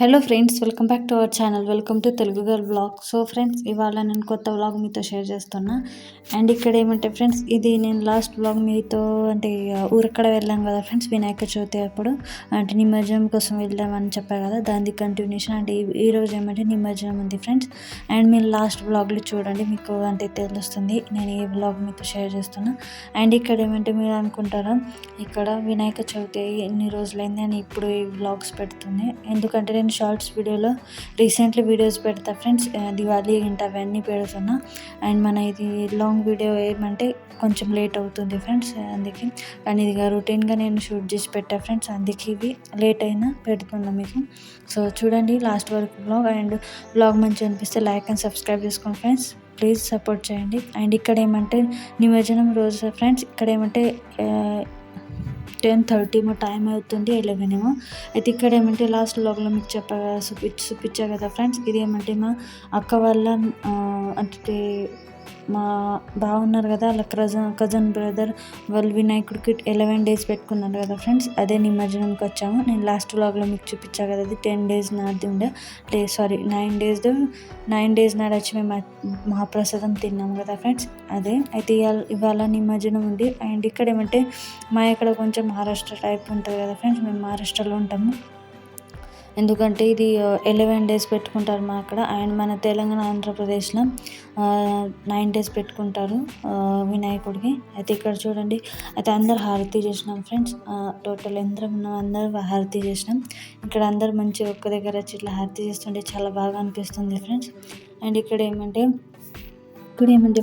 Hello friends, welcome back to our channel. Welcome to Telugu girl blog. So friends, ఇవాళ నేను కొత్త vlog మీతో share చేస్తున్నా. అండ్ ఇక్కడ ఏమంటే ఫ్రెండ్స్, ఇది నేను లాస్ట్ వ్లాగ్ మీతో అంటే ఊరక్కడ వెళ్ళాం కదా ఫ్రెండ్స్, వినాయక చవితి అప్పుడు అంటే నిమజ్జనం కోసం వెళ్దామని చెప్పా కదా, దాని కంటిన్యూషన్. అంటే ఈరోజు ఏమంటే నిమజ్జనం ఉంది ఫ్రెండ్స్. అండ్ మీరు లాస్ట్ వ్లాగ్లో చూడండి, మీకు అంటే తెలుస్తుంది నేను ఏ వ్లాగ్ మీతో షేర్ చేస్తున్నా. అండ్ ఇక్కడ ఏమంటే మీరు అనుకుంటారా, ఇక్కడ వినాయక చవితి ఎన్ని రోజులైంది అని ఇప్పుడు ఈ వ్లాగ్స్ పెడుతుంది. ఎందుకంటే నేను షార్ట్స్ వీడియోలో రీసెంట్లీ వీడియోస్ పెడతా ఫ్రెండ్స్, దివాళీ ఇంట అవన్నీ పెడుతున్నా. అండ్ మన ఇది లాంగ్ వీడియో ఏమంటే కొంచెం లేట్ అవుతుంది ఫ్రెండ్స్, అందుకే. కానీ ఇది రొటీన్గా నేను షూట్ చేసి పెట్టా ఫ్రెండ్స్, అందుకే ఇవి లేట్ అయినా పెడుతున్నా మీకు. సో చూడండి లాస్ట్ వరకు బ్లాగ్. అండ్ బ్లాగ్ మంచిగా అనిపిస్తే లైక్ అండ్ సబ్స్క్రైబ్ చేసుకోండి ఫ్రెండ్స్, ప్లీజ్ సపోర్ట్ చేయండి. అండ్ ఇక్కడ ఏమంటే నిమజ్జనం రోజు ఫ్రెండ్స్, ఇక్కడ ఏమంటే 10:30 టైం అవుతుంది, 11 ఏమో. అయితే ఇక్కడ ఏమంటే లాస్ట్ వ్లాగ్లో మీకు చూపించా కదా ఫ్రెండ్స్, ఇది ఏమంటే మా అక్క వాళ్ళ అంటే మా బాగున్నారు కదా, వాళ్ళ కజన్ బ్రదర్ వాళ్ళు వినాయకుడికి 11 days పెట్టుకున్నారు కదా ఫ్రెండ్స్, అదే నిమజ్జనంకి వచ్చాము. నేను లాస్ట్ వ్లాగ్లో మీకు చూపించా కదా, అది 10 days నాది ఉండే, సారీ 9 days నాడు వచ్చి మేము మహాప్రసాదం తిన్నాము కదా ఫ్రెండ్స్, అదే. అయితే ఇవాళ నిమజ్జనం ఉంది. అండ్ ఇక్కడ ఏమంటే మా ఇక్కడ కొంచెం మహారాష్ట్ర టైప్ ఉంటుంది కదా ఫ్రెండ్స్, మేము మహారాష్ట్రలో ఉంటాము. ఎందుకంటే ఇది 11 days పెట్టుకుంటారు మా అక్కడ. అండ్ మన తెలంగాణ ఆంధ్రప్రదేశ్లో 9 days పెట్టుకుంటారు వినాయకుడికి. అయితే ఇక్కడ చూడండి, అయితే అందరు హారతి చేసినాం ఫ్రెండ్స్, టోటల్ ఎందరం ఉన్నాం అందరూ హారతి చేసినాం. ఇక్కడ అందరు మంచిగా ఒక్క దగ్గర వచ్చి ఇట్లా హారతి చేస్తుంటే చాలా బాగా అనిపిస్తుంది ఫ్రెండ్స్. అండ్ ఇక్కడ ఏమంటే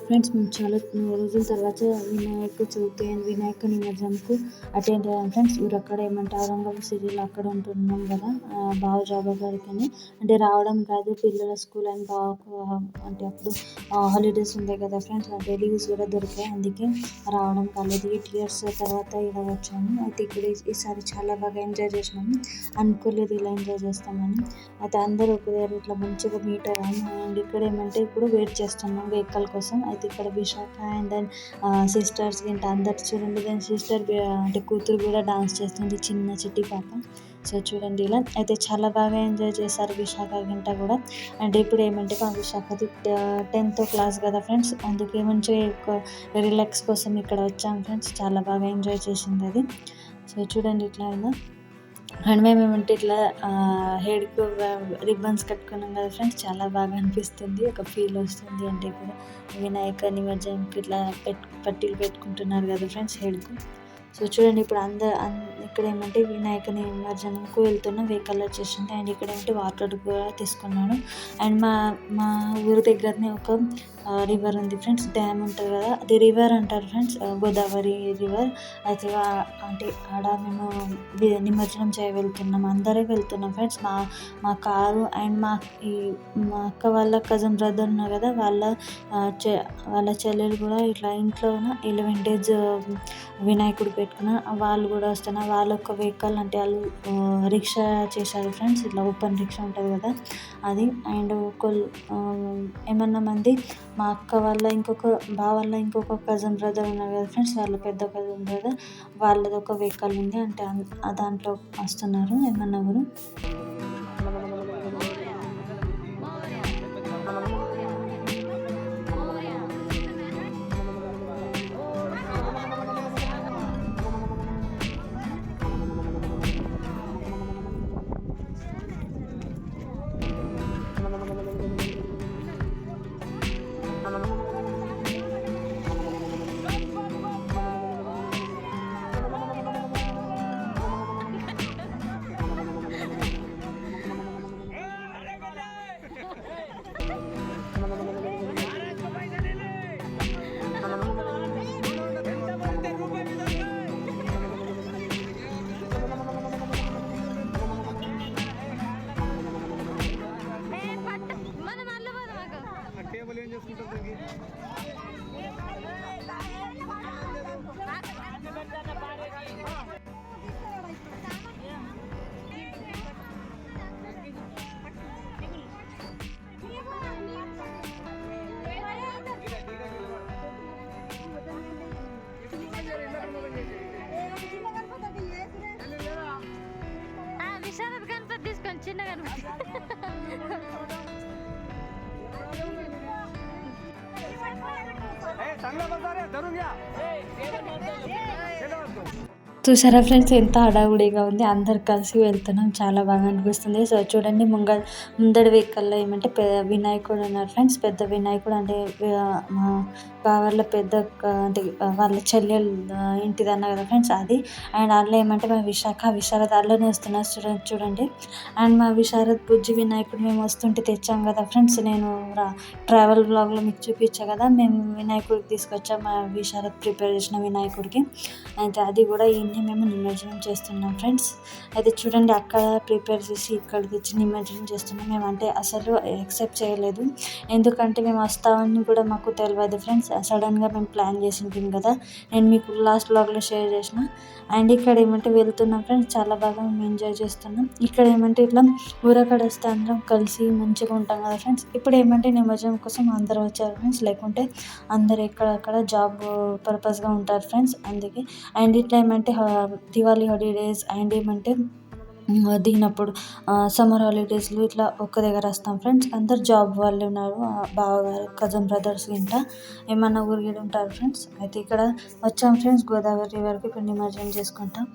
ఫ్రెండ్స్, మేము చాలా రోజుల తర్వాత వినాయక చవితి అండ్ వినాయక నిమజ్జనంకు అటెండ్ అయ్యాం ఫ్రెండ్స్. ఊరు అక్కడ ఏమంటే ఔరంగాబాద్ సిటీలో అక్కడ ఉంటున్నాం కదా, బావ జాబ్ గారికి. అంటే రావడం కాదు, పిల్లల స్కూల్ అండ్ బావకు అంటే అప్పుడు హాలిడేస్ ఉంటాయి కదా ఫ్రెండ్స్, అంటే లీవ్స్ కూడా దొరికాయి, అందుకే రావడం కాలేదు. 8 years తర్వాత ఇలా వచ్చాము. అయితే ఇక్కడ ఈసారి చాలా బాగా ఎంజాయ్ చేసినాము, అనుకోలేదు ఇలా ఎంజాయ్ చేస్తామని. అయితే అందరూ ఒక దగ్గర ఇట్లా మంచిగా మీట్ అయ్యాము. అండ్ ఇక్కడ ఏమంటే ఇప్పుడు వెయిట్ చేస్తున్నాం వెహికల్ కోసం. అయితే ఇక్కడ విశాఖ అండ్ దెన్ సిస్టర్స్ ఇంత అందరు చూడండి, దాని సిస్టర్ అంటే కూతురు కూడా డాన్స్ చేస్తుంది, చిన్న చిట్టి పాప. సో చూడండి ఇలా. అయితే చాలా బాగా ఎంజాయ్ చేశారు విశాఖ గంట కూడా. అంటే ఇప్పుడు ఏమంటే మా విశాఖది 10th class కదా ఫ్రెండ్స్, అందుకే మంచిగా రిలాక్స్ కోసం ఇక్కడ వచ్చాం ఫ్రెండ్స్. చాలా బాగా ఎంజాయ్ చేసింది అది. సో చూడండి ఇట్లా ఇలా. అండ్ మేము ఏమంటే ఇట్లా హెడ్కు రిబ్బన్స్ కట్టుకున్నాం కదా ఫ్రెండ్స్, చాలా బాగా అనిపిస్తుంది, ఒక ఫీల్ వస్తుంది. అంటే ఇప్పుడు వినాయక నిమజ్జనంకి ఇట్లా పట్టీలు పెట్టుకుంటున్నారు కదా ఫ్రెండ్స్ హెడ్కు. సో చూడండి ఇప్పుడు ఇక్కడ ఏమంటే వినాయక నిమజ్జనంకు వెళ్తున్నాం, వెహికల్ వచ్చేసింది. అండ్ ఇక్కడ ఏమంటే వాటర్ కూడా తీసుకున్నాను. అండ్ మా ఊరి దగ్గరనే ఒక రివర్ ఉంది ఫ్రెండ్స్, డ్యామ్ ఉంటుంది కదా, అది రివర్ అంటారు ఫ్రెండ్స్, గోదావరి రివర్. అయితే అంటే ఆడ మేము నిమజ్జనం వెళ్తున్నాం, అందరే వెళ్తున్నాం ఫ్రెండ్స్. మా కారు అండ్ మా అక్క వాళ్ళ కజన్ బ్రదర్ ఉన్నారు కదా, వాళ్ళ చెల్లెలు కూడా ఇట్లా ఇంట్లో 11 days వినాయకుడు పెట్టుకున్న వాళ్ళు కూడా వస్తున్నారు. వాళ్ళ ఒక వెహికల్ అంటే వాళ్ళు రిక్షా చేశారు ఫ్రెండ్స్, ఇట్లా ఓపెన్ రిక్షా ఉంటుంది కదా అది. అండ్ ఏమన్నా మంది మా అక్క వాళ్ళ ఇంకొక కజన్ బ్రదర్ ఉన్నారు కదా ఫ్రెండ్స్, వాళ్ళ పెద్ద కజన్ బ్రదర్ వాళ్ళది ఒక వెహికల్ ఉంది, అంటే దాంట్లో వస్తున్నారు ఏమన్నా కూడా. చూసారా ఫ్రెండ్స్, ఎంత హడావుడిగా ఉంది. అందరు కలిసి వెళ్తున్నాం, చాలా బాగా అనిపిస్తుంది. సో చూడండి, ముందడి వెహికల్లో ఏమంటే వినాయకుడు ఉన్నారు ఫ్రెండ్స్. పెద్ద వినాయకుడు అంటే మా బావళ్ళ పెద్ద అంటే వాళ్ళ చెల్లెలు ఇంటిది అన్న కదా ఫ్రెండ్స్, అది. అండ్ అందులో ఏమంటే మా విశారద్ అందులోనే వస్తున్నారు చూడండి. అండ్ మా విశారద్ బుజ్జి వినాయకుడు మేము వస్తుంటే తెచ్చాం కదా ఫ్రెండ్స్. నేను ట్రావెల్ బ్లాగ్లో మీకు చూపించా కదా, మేము వినాయకుడికి తీసుకొచ్చాం, మా విశారద్ ప్రిపేర్ చేసిన వినాయకుడికి. అయితే అది కూడా మేము నిమజ్జనం చేస్తున్నాం ఫ్రెండ్స్. అయితే చూడండి, అక్కడ ప్రిపేర్ చేసి ఇక్కడ తెచ్చి నిమజ్జనం చేస్తున్నాం. మేము అంటే అసలు ఎక్సెప్ట్ చేయలేదు, ఎందుకంటే మేము వస్తామని కూడా మాకు తెలియదు ఫ్రెండ్స్. సడన్గా మేము ప్లాన్ చేసి ఉంటుంది కదా, నేను మీకు లాస్ట్ బ్లాగ్లో షేర్ చేసిన. అండ్ ఇక్కడ ఏమంటే వెళ్తున్నాం ఫ్రెండ్స్, చాలా బాగా మేము ఎంజాయ్ చేస్తున్నాం. ఇక్కడ ఏమంటే ఇట్లా ఊరక్కడ వస్తే అందరం కలిసి మంచిగా ఉంటాం కదా ఫ్రెండ్స్. ఇప్పుడు ఏమంటే నిమజ్జనం కోసం అందరూ వచ్చారు ఫ్రెండ్స్, లేకుంటే అందరు ఎక్కడక్కడ జాబ్ పర్పస్గా ఉంటారు ఫ్రెండ్స్, అందుకే. అండ్ ఇట్లా ఏమంటే దివాళీ హాలిడేస్ అండ్ ఏమంటే దిగినప్పుడు సమ్మర్ హాలిడేస్లో ఇట్లా ఒక్క దగ్గర వస్తాం ఫ్రెండ్స్. అందరు జాబ్ వాళ్ళు ఉన్నారు, బావగారు కజిన్ బ్రదర్స్ ఇంట ఏమన్నా ఊరిగిడు ఉంటారు ఫ్రెండ్స్. అయితే ఇక్కడ వచ్చాం ఫ్రెండ్స్, గోదావరి రివర్కి. ఇప్పుడు నిమజ్జనం చేసుకుంటాం.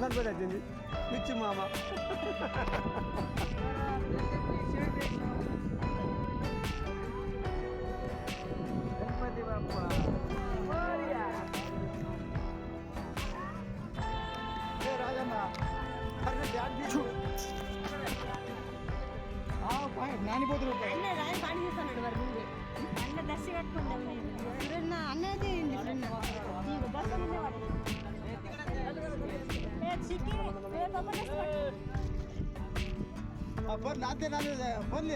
కనపడేది పిచ్చి మామ. గణపతి బాప్ప రాజన్న నానిపోతులు అన్న దర్శ కట్టుకుంటాం అన్నది నాతే ఫోన్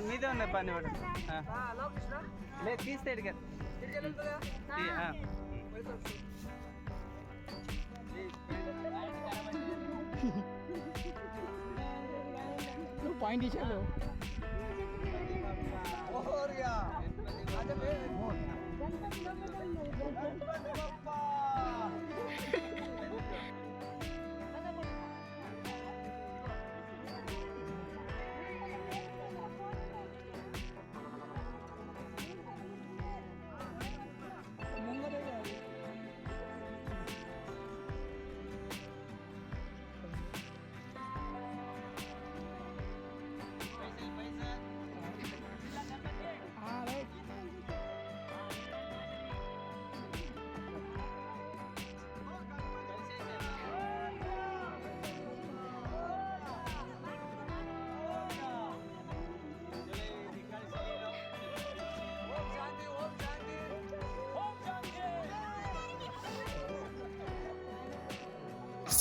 మీదే ఉన్నాయి పని వాడు లేదు తీస్తే ఇడిగా పాయింట్ ఇచ్చారు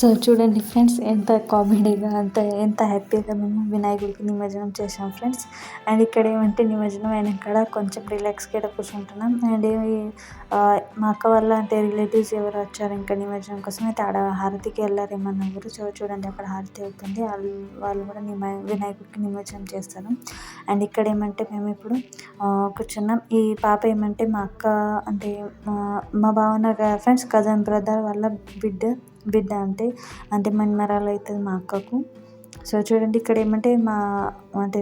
సో చూడండి ఫ్రెండ్స్, ఎంత కామెడీగా ఎంత హ్యాపీగా మేము వినాయకుడికి నిమజ్జనం చేసాం ఫ్రెండ్స్. అండ్ ఇక్కడ ఏమంటే నిమజ్జనం అయిన కాడ కొంచెం రిలాక్స్గా కూర్చుంటున్నాం. అండ్ మా అక్క వాళ్ళ అంటే రిలేటివ్స్ ఎవరు వచ్చారు ఇంకా నిమజ్జనం కోసం, అయితే ఆడ హారతికి వెళ్ళారేమన్నా ఎవరు. సో చూడండి అక్కడ హారతి అవుతుంది, వాళ్ళు కూడా వినాయకుడికి నిమజ్జనం చేస్తారు. అండ్ ఇక్కడ ఏమంటే మేము ఇప్పుడు కూర్చున్నాం. ఈ పాప ఏమంటే మా అక్క అంటే మా బావన ఫ్రెండ్స్ కజన్ బ్రదర్ వాళ్ళ బిడ్డ అంటే మన్మరాలు అవుతుంది మా అక్కకు. సో చూడండి ఇక్కడ ఏమంటే మా అంటే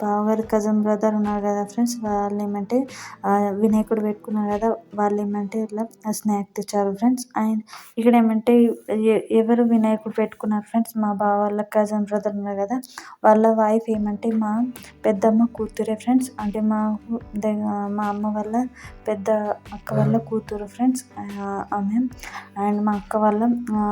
బావగారి కజన్ బ్రదర్ ఉన్నారు కదా ఫ్రెండ్స్, వాళ్ళు ఏమంటే వినాయకుడు పెట్టుకున్నారు కదా, వాళ్ళు ఏమంటే ఇట్లా స్నాక్ తెచ్చారు ఫ్రెండ్స్. అండ్ ఇక్కడ ఏమంటే ఎవరు వినాయకుడు పెట్టుకున్నారు ఫ్రెండ్స్, మా బావ వాళ్ళ కజన్ బ్రదర్ ఉన్నారు కదా, వాళ్ళ వైఫ్ ఏమంటే మా పెద్దమ్మ కూతురే ఫ్రెండ్స్. అంటే మా అమ్మ వాళ్ళ పెద్ద అక్క వాళ్ళ కూతురు ఫ్రెండ్స్ ఆమె. అండ్ మా అక్క వాళ్ళ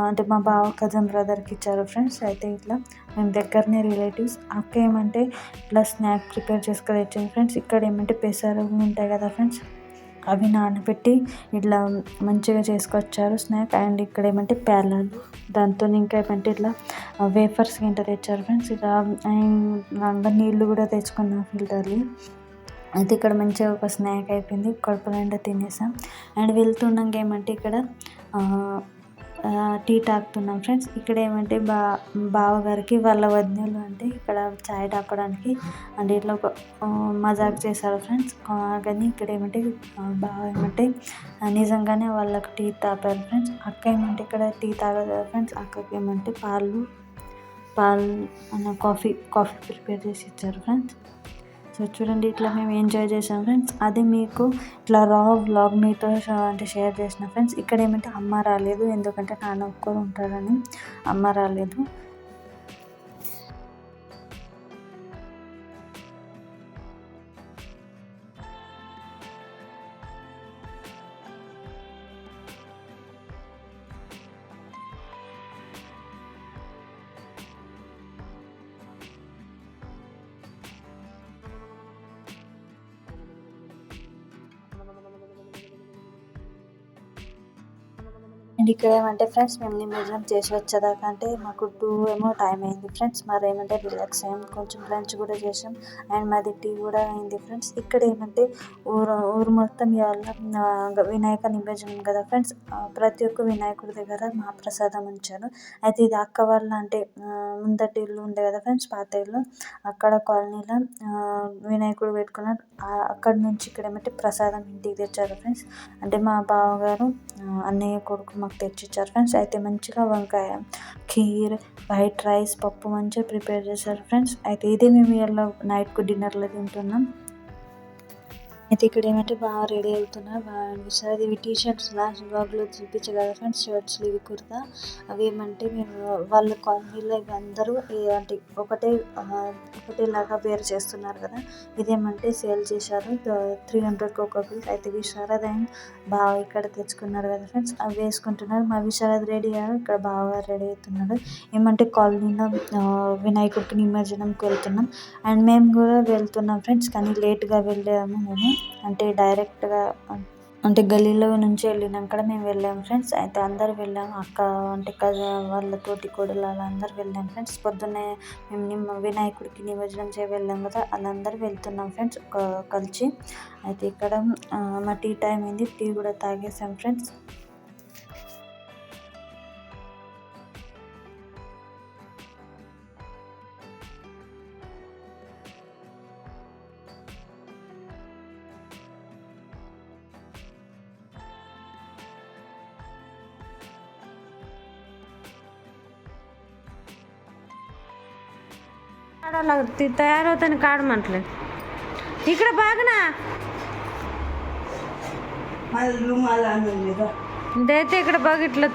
అంటే మా బావ కజన్ బ్రదర్కి ఇచ్చారు ఫ్రెండ్స్. అయితే ఇట్లా మేము దగ్గరనే రిలేటివ్స్. అక్క ఏమంటే ఇట్లా స్నాక్ ప్రిపేర్ చేసుకొని వచ్చింది ఫ్రెండ్స్. ఇక్కడ ఏమంటే పెసలు ఉంటాయి కదా ఫ్రెండ్స్, అవి నానబెట్టి ఇట్లా మంచిగా చేసుకొచ్చారు స్నాక్. అండ్ ఇక్కడ ఏమంటే ప్యాలలు, దాంతో ఇంకా ఏమంటే ఇట్లా వేఫర్స్ గింట తెచ్చారు ఫ్రెండ్స్. ఇలా అండ్ నీళ్ళు కూడా తెచ్చుకున్నాం ఫిల్టర్లు. అయితే ఇక్కడ మంచిగా ఒక స్నాక్ అయిపోయింది, కడుపు నిండా తినేసాం. అండ్ వెళ్తున్నాక ఏమంటే ఇక్కడ టీ తాగుతున్నాం ఫ్రెండ్స్. ఇక్కడ ఏమంటే బావగారికి వాళ్ళ వదినలు అంటే ఇక్కడ చాయ్ తాగడానికి అంటే ఇట్లా ఒక మజాక్ చేశారు ఫ్రెండ్స్. కానీ ఇక్కడ ఏమంటే బావ ఏమంటే నిజంగానే వాళ్ళకి టీ తాపారు ఫ్రెండ్స్. అక్క ఏమంటే ఇక్కడ టీ తాగదు ఫ్రెండ్స్, అక్కకి ఏమంటే పాలు అన్న కాఫీ ప్రిపేర్ చేసి ఇచ్చారు ఫ్రెండ్స్. సో చూడండి ఇట్లా మేము ఎంజాయ్ చేసాం ఫ్రెండ్స్. అది మీకు ఇట్లా వ్లాగ్ మీతో అంటే షేర్ చేసిన ఫ్రెండ్స్. ఇక్కడ ఏమంటే అమ్మ రాలేదు, ఎందుకంటే నాన్న ఒక్కరు ఉంటారని అమ్మ రాలేదు. అండ్ ఇక్కడ ఏమంటే ఫ్రెండ్స్ మేము నిమజ్జనం చేసి వచ్చేదాకా అంటే మాకు 2 ఏమో టైం అయింది ఫ్రెండ్స్. మరి ఏమంటే రిలాక్స్ అయ్యాం, కొంచెం లంచ్ కూడా చేసాం. అండ్ మాది టీ కూడా అయింది ఫ్రెండ్స్. ఇక్కడ ఏమంటే ఊరు మొత్తం ఇవాళ వినాయక నిమజ్జనం కదా ఫ్రెండ్స్, ప్రతి ఒక్క వినాయకుడి దగ్గర మహాప్రసాదం ఉంచారు. అయితే ఇది అక్క వాళ్ళ అంటే ముందటి ఇల్లు ఉండే కదా ఫ్రెండ్స్, పాత ఇల్లు, అక్కడ కాలనీలో వినాయకుడు పెట్టుకున్నారు. అక్కడ నుంచి ఇక్కడ ఏమంటే ప్రసాదం ఇంటికి తెచ్చారు ఫ్రెండ్స్. అంటే మా బావగారు అన్నయ్య కొడుకు మాకు తెచ్చిచ్చారు ఫ్రెండ్స్. అయితే మంచిగా వంకాయ, ఖీర్, వైట్ రైస్, పప్పు మంచిగా ప్రిపేర్ చేశారు ఫ్రెండ్స్. అయితే ఇదే మేము ఇలా నైట్కు డిన్నర్లో తింటున్నాం. అయితే ఇక్కడ ఏమంటే బాగా రెడీ అవుతున్నారు. బాగా అనిపిస్తుంది. ఇవి టీ షర్ట్స్ లాస్ట్ బ్లాగ్లో చూపించే కదా ఫ్రెండ్స్, షర్ట్స్లు ఇవి కుర్తా. అవి ఏమంటే మేము వాళ్ళ కాలనీలో ఇవి అందరూ అంటే ఒకటేలాగా వేర్ చేస్తున్నారు కదా. ఇదేమంటే సేల్ చేశారు 300కి ఒక పీస్. అయితే విశారద్ అండ్ బాగా ఇక్కడ తెచ్చుకున్నారు కదా ఫ్రెండ్స్, అవి వేసుకుంటున్నారు. మా విశారద్ రెడీ అయ్యారు, ఇక్కడ బాగా రెడీ అవుతున్నాడు. ఏమంటే కాలనీలో వినాయకుడికి నిమజ్జనంకి వెళ్తున్నాం. అండ్ మేము కూడా వెళ్తున్నాం ఫ్రెండ్స్, కానీ లేట్గా వెళ్ళాము మేము. అంటే డైరెక్ట్గా అంటే గల్లీలో నుంచి వెళ్ళినాక మేము వెళ్ళాము ఫ్రెండ్స్. అయితే అందరు వెళ్ళాము, అక్క అంటే వాళ్ళ తోటి కోడలు అలా అందరు వెళ్ళాం ఫ్రెండ్స్. పొద్దున్నే మేము వినాయకుడికి నిమజ్జనం చేయ వెళ్ళాం కదా, వాళ్ళందరూ వెళ్తున్నాం ఫ్రెండ్స్ కలిసి. అయితే ఇక్కడ మా టీ టైం అయింది, టీ కూడా తాగేసాం ఫ్రెండ్స్. తయారవుతాను కాడమంటలే ఇక్కడ బాగనా ఇదైతే ఇక్కడ బాగా ఇట్లా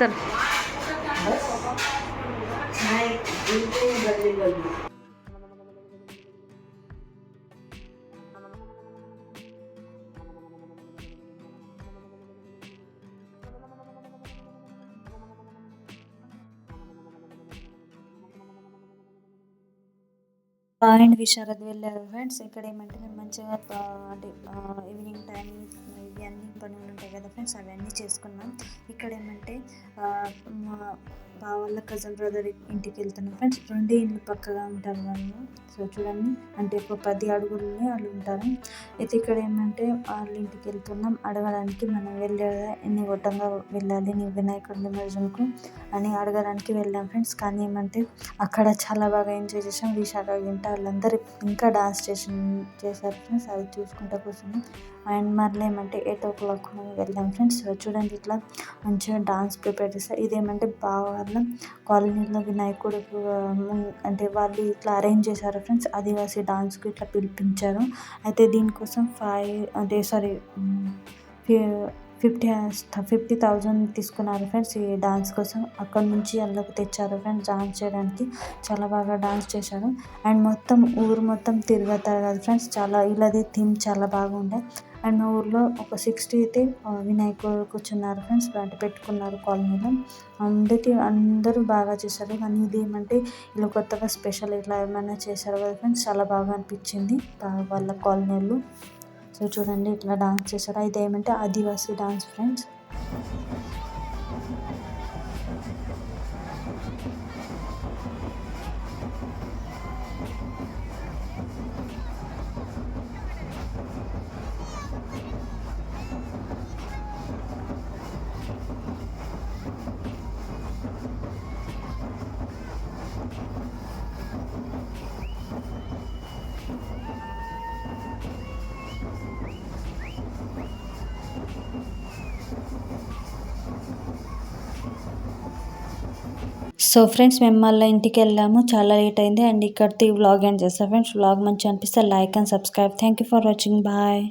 అండ్ విశారద్ వెళ్ళారు ఫ్రెండ్స్. ఇక్కడ ఏమంటే మేము మంచిగా అంటే ఈవినింగ్ టైం ఇవన్నీ పనులు ఉంటాయి కదా ఫ్రెండ్స్, అవన్నీ చేసుకున్నాం. ఇక్కడ ఏమంటే మా వాళ్ళ కజిన్ బ్రదర్ ఇంటికి వెళ్తున్నాం ఫ్రెండ్స్. 2 ఇండ్లు పక్కగా ఉంటారు వాళ్ళు. సో చూడండి, అంటే ఒక 10 అడుగులనే వాళ్ళు ఉంటారు. అయితే ఇక్కడ ఏమంటే వాళ్ళ ఇంటికి వెళ్తున్నాం అడగడానికి. మనం వెళ్ళేదా ఎన్ని గొట్టంగా వెళ్ళాలి నీ వినాయకుడి నిమజ్జనకు అని అడగడానికి వెళ్ళాం ఫ్రెండ్స్. కానీ ఏమంటే అక్కడ చాలా బాగా ఎంజాయ్ చేసాం. విశాఖ ఇంట వాళ్ళందరూ ఇంకా డాన్స్ చేశారు ఫ్రెండ్స్, అది చూసుకుంటూ కూర్చున్నాం. అండ్ మళ్ళీ ఏమంటే 8 o'clock వెళ్ళాం ఫ్రెండ్స్. చూడండి ఇట్లా మంచిగా డాన్స్ ప్రిపేర్ చేస్తారు. ఇదేమంటే వాళ్ళ కాలనీలో వినాయకుడు అంటే వాళ్ళు ఇట్లా అరేంజ్ చేశారు ఫ్రెండ్స్, ఆదివాసీ డాన్స్కి ఇట్లా పిలిపించారు. అయితే దీనికోసం 50,000 తీసుకున్నారు ఫ్రెండ్స్ ఈ డాన్స్ కోసం. అక్కడ నుంచి అందులోకి తెచ్చారు ఫ్రెండ్స్ డాన్స్ చేయడానికి. చాలా బాగా డాన్స్ చేశారు. అండ్ మొత్తం ఊరు మొత్తం తిరుగుతారు కదా ఫ్రెండ్స్, చాలా ఇలాది థీమ్ చాలా బాగుండే. అండ్ మా ఊర్లో ఒక 60 అయితే వినాయకుడు కూర్చున్నారు ఫ్రెండ్స్, అంటే పెట్టుకున్నారు కాలనీలో. అందరూ బాగా చేశారు. కానీ ఇది ఏమంటే ఇలా కొత్తగా స్పెషల్ ఇట్లా ఏమైనా చేశారు కదా ఫ్రెండ్స్, చాలా బాగా అనిపించింది వాళ్ళ కాలనీలో. సో చూడండి ఇట్లా డాన్స్ చేశారు. అయితే ఏమంటే ఆదివాసీ డాన్స్ ఫ్రెండ్స్. సో ఫ్రెండ్స్ మేము మళ్ళీ ఇంటికి వెళ్ళాము, చాలా లేట్ అయింది. అండ్ ఇక్కడితో ఈ వ్లాగ్ ఎండ్ చేస్తాను ఫ్రెండ్స్. వ్లాగ్ మంచిగా అనిపిస్తే like and subscribe. Thank you for watching. Bye.